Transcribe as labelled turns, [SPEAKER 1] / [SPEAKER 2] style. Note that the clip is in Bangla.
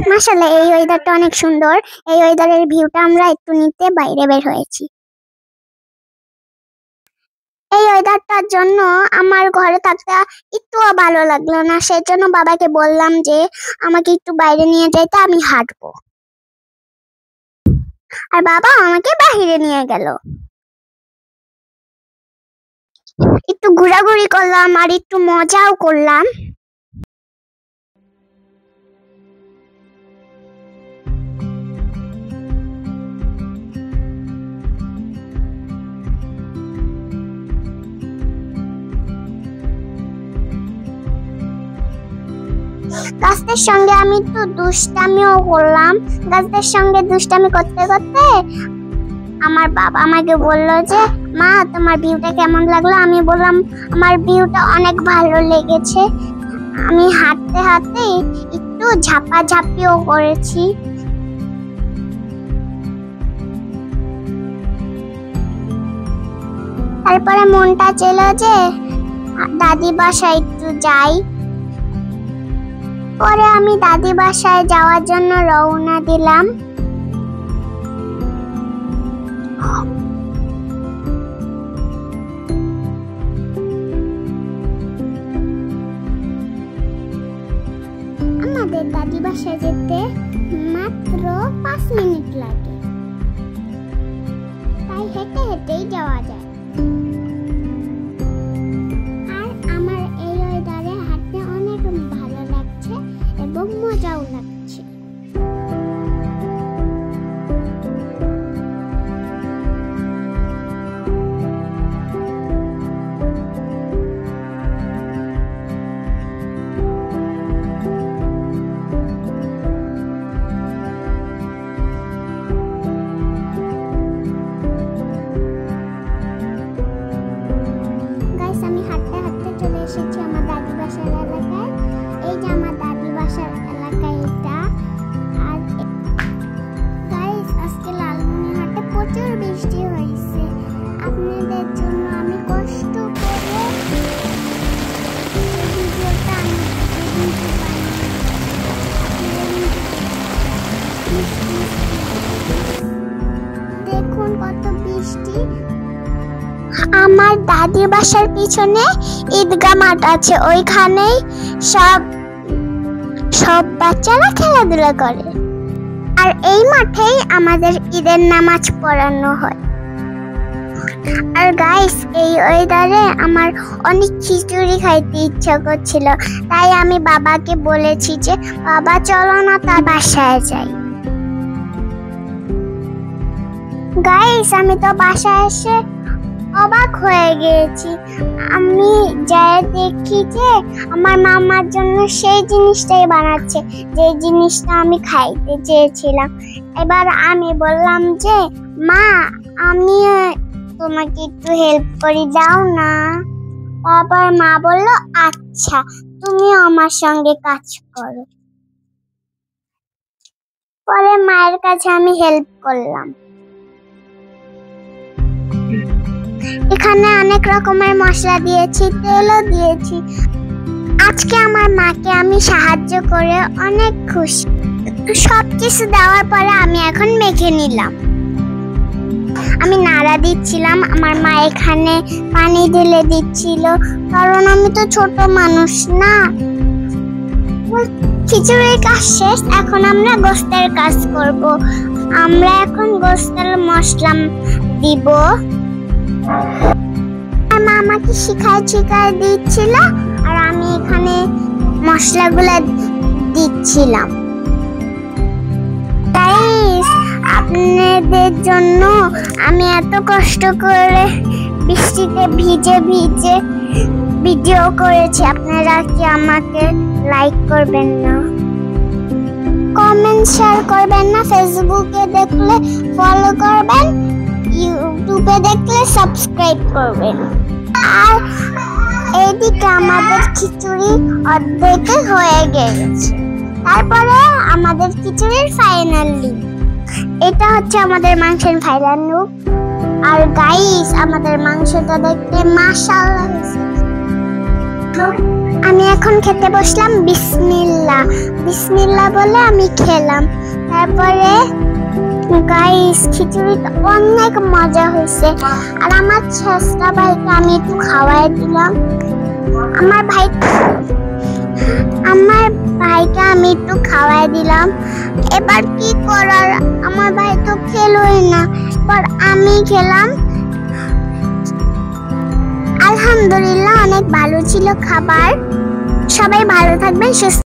[SPEAKER 1] মাশাআল্লাহ, এই ওয়েদারটা অনেক সুন্দর। এই ওয়েদারের ভিউটা আমরা একটু নিতে বাইরে বের হয়েছি। এই ওয়েদারটার জন্য আমার ঘরে থাকতে একটুও ভালো লাগলো না, সেজন্য বাবাকে বললাম যে আমাকে একটু বাইরে নিয়ে যাইতে, আমি হাঁটবো। আর বাবা আমাকে বাইরে নিয়ে গেল, একটু ঘোরাঘুরি করলাম আর একটু মজাও করলাম। গাছদের সঙ্গে আমি একটু দুষ্টামিও করলাম। গাছদের সঙ্গে দুষ্টামি করতে করতে আমার বাবা আমাকে বললো যে মা, তোমার ভিউটা কেমন লাগলো? আমি বললাম আমার ভিউটা অনেক ভালো লেগেছে। আমি হাঁটতে হাঁটতে একটু ঝাপাঝাপিও করেছি। তারপরে মনটা ছিল যে দাদি বাসায় একটু যাই। পরে আমি দাদি বাসায় যাওয়ার জন্য রওনা দিলাম। আমাদের দাদি বাসায় যেতে মাত্র 5 মিনিট লাগে, তাই হেঁটে হেঁটেই যাওয়া যায়। আর আমার এই ওয়েদারে হাঁটতে অনেক ভালো লাগছে এবং মজাও লাগছে। আমি হাঁটতে হাঁটতে চলে এসেছি আমার দাদি বাসার এলাকায়। এই যে আমার দাদি বাসার এলাকায় এটা। আর গাইস, আজকে লালমনিরহাটে প্রচুর বৃষ্টি হয়েছে। আপনাদের জন্য আমি কষ্ট করে ভিডিওটা দেখুন কত বৃষ্টি। আমার দাদির বাসার পিছনে ঈদগাহ মাঠ আছে, ওইখানেই সব বাচ্চারা খেলাধুলা করে। আর এই মাঠেই আমাদের ঈদের নামাজ পড়ানো হয়। আর গাইস, এই ওয়েদারে আমার অনেক খিচুড়ি খাইতে ইচ্ছা করছিল, তাই আমি বাবাকে বলেছি যে বাবা চলো না তার বাসায় যাই। গাইস, আমি তো বাসায় এসে অবাক হয়ে গিয়েছি। আমি যাই দেখি যে আমার মামার জন্য সেই জিনিসটাই বানাচ্ছে, যে জিনিসটা আমি খাইতে চেয়েছিলাম। এবার আমি বললাম যে মা, আমি তোমাকে একটু হেল্প করে দাও না। আবার মা বলল আচ্ছা, তুমি আমার সঙ্গে কাজ করো। পরে মায়ের কাছে আমি হেল্প করলাম। এখানে অনেক রকমের মশলা দিয়েছি, তেলও দিয়েছি। আজকে আমার মাকে আমি সাহায্য করে অনেক খুশি। সবকিছু দেওয়ার পরে আমি এখন মেখে নিলাম। আমি নাড়া দিচ্ছিলাম, আমার মা এখানে পানি ঢেলে দিচ্ছিল, কারণ আমি তো ছোট মানুষ না। খিচুড়ির কাজ শেষ, এখন আমরা গোশতের কাজ করব। আমরা এখন গোশতের মশলা দিব। মা আমাকে শিখায় দিচ্ছিল আর আমি এখানে মশলাগুলো দিচ্ছিলাম। গাইস, আপনাদের জন্য আমি এত কষ্ট করে বৃষ্টিতে ভিজে ভিজে ভিডিও করেছি। আপনারা কি আমাকে লাইক করবেন না, কমেন্ট শেয়ার করবেন না? ফেসবুকে দেখলে ফলো করবেন, ইউটিউবে দেখলে সাবস্ক্রাইব করবেন। আর এইদিকে আমাদের খিচুড়ি অর্ধেক হয়ে গেছে। তারপরে আমাদের খিচুড়ির ফাইনাল লুক, এটা হচ্ছে আমাদের মাংসের ফাইনাল লুক। আর গাইস, আমাদের মাংসটা দেখতে মাশাআল্লাহ হয়েছে। আমি এখন খেতে বসলাম। বিসমিল্লাহ বিসমিল্লাহ বলে আমি খেলাম। তারপরে গাইস খিচুড়িটা অনেক মজা হয়েছে। আর আমার ছেলেটা ভাইকে আমি একটু খাওয়াই দিলাম। আমার ভাইকে আমি একটু খাওয়াই দিলাম। এবার কি করার, আমার ভাই তো খেলোই না, এবার আমি খেলাম। আলহামদুলিল্লাহ অনেক ভালো ছিল খাবার। সবাই ভালো থাকবেন, সুস্থ